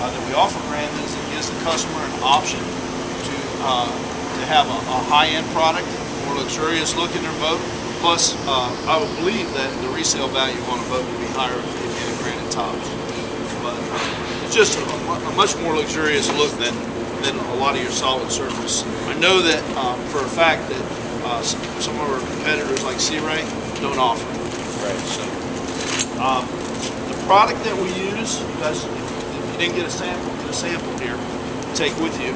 that we offer Granite is it gives the customer an option to have a high-end product, more luxurious look in their boat. Plus, I would believe that the resale value on a boat would be higher if you had Granite tops. But it's just a much more luxurious look than a lot of your solid surface. I know that for a fact that some of our competitors like Sea Ray don't offer. Right. So, the product that we use, you guys, if you didn't get a sample here to take with you,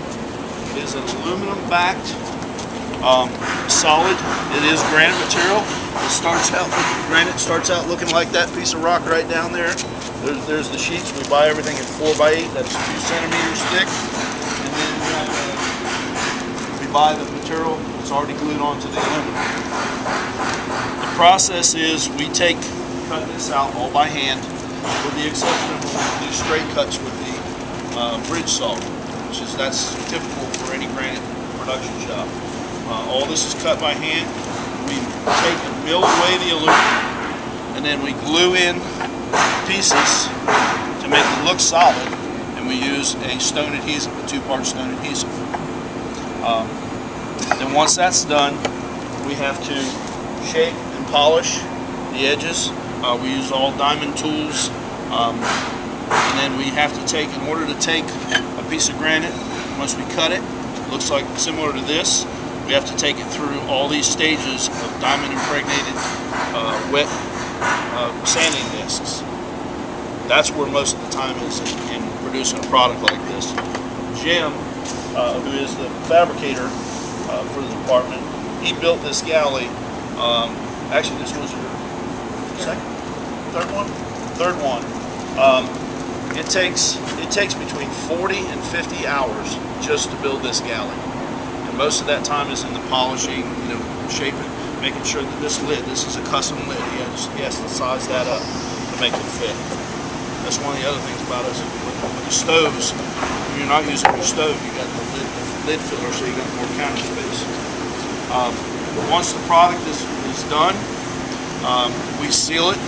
is an aluminum-backed solid. It is granite material. It starts out, granite starts out looking like that piece of rock right down there. There's the sheets. We buy everything in 4x8. That's 2 centimeters thick. And then we buy the material that's already glued onto the aluminum. The process is we cut this out all by hand, with the exception of these straight cuts with the bridge saw, that's typical for any granite production shop. All this is cut by hand. We take and mill away the aluminum, and then we glue in pieces to make it look solid, and we use a stone adhesive, a 2-part stone adhesive. Then once that's done, we have to shape and polish the edges. We use all diamond tools, and then we have to take, in order to take a piece of granite, once we cut it, it looks like similar to this. We have to take it through all these stages of diamond impregnated wet sanding discs. That's where most of the time is in producing a product like this. Jim, who is the fabricator for the department, he built this galley. Actually, this was your third one. It takes between 40 and 50 hours just to build this galley. Most of that time is in the polishing, shaping, making sure that this is a custom lid. He has to size that up to make it fit. That's one of the other things about us with the stoves. When you're not using your stove, you got the lid filler, so you got more counter space. Once the product is done, we seal it,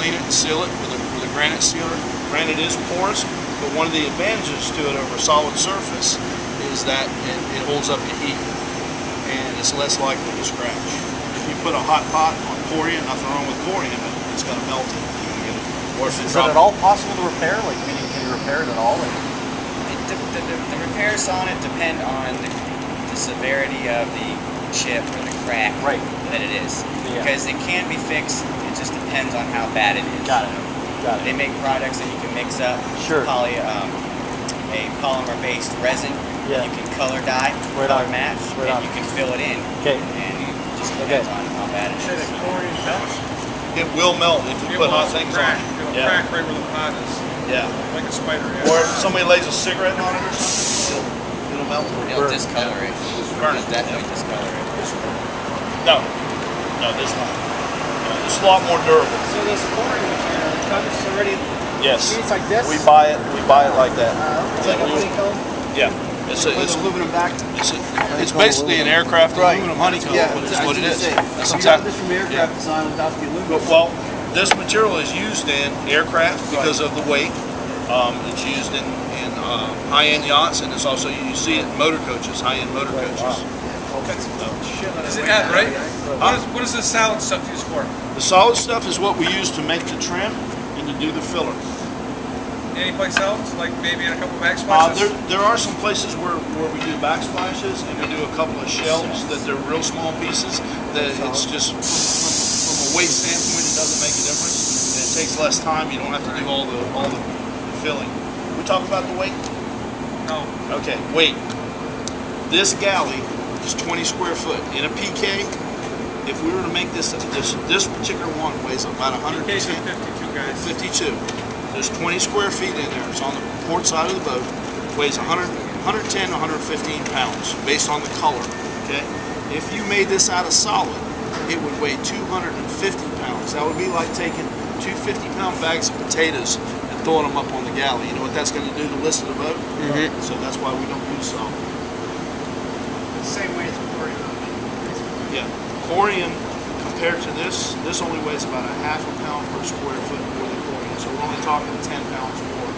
clean it, and seal it with a granite sealer. Granite is porous, but one of the advantages to it over a solid surface is that it holds up to heat, and it's less likely to scratch. If you put a hot pot on corian, nothing wrong with corian, but it's going to melt it. Or if is it at all possible to repair? Like, meaning, can you repair it at all? The repairs on it depend on the severity of the chip or the crack that it is. Yeah. Because it can be fixed, it just depends on how bad it is. Got it. They make products that you can mix up a polymer-based resin. Yeah. You can color dye, color match, and you can fill it in. Okay. And it just depends on how bad it is. It will melt if you put hot things on it. It'll crack right where the pot is. Yeah. Like a spider. Yeah. Or if somebody lays a cigarette on it or something, it'll melt. It'll discolor it. Burn it. Definitely discolor it. No, this one. It's a lot more durable. So this corian material, it comes already. Yes. It's like this. We buy it like that. It's like a honeycomb. Yeah. It's aluminum back. It's basically an aircraft aluminum honeycomb. Yeah, is what it is. That's exactly this from aircraft design without the aluminum. Well, this material is used in aircraft because of the weight. It's used in high-end yachts, and it's also, you see it in motor coaches, high-end motor coaches. Is it Ed, right? What is the solid stuff used for? The solid stuff is what we use to make the trim and to do the filler. Any place else? Like maybe in a couple backsplashes? There are some places where we do backsplashes, and we do a couple of shells that they're real small pieces. That it's just from a weight standpoint, it doesn't make a difference, and it takes less time. You don't have to do all the filling. We talk about the weight? No. Okay, weight. This galley is 20 square foot. In a PK, if we were to make this particular one weighs about 110. PK's 52, guys. 52. There's 20 square feet in there. It's on the port side of the boat. Weighs 110 to 115 pounds based on the color. Okay. If you made this out of solid, it would weigh 250 pounds. That would be like taking 2 50-pound bags of potatoes and throwing them up on the galley. You know what that's going to do to the list of the boat? Mm-hmm. So that's why we don't use solid. Same way as corian. Yeah. Corian, compared to this only weighs about a half a pound per square foot more than corian. So we're only talking 10 pounds more.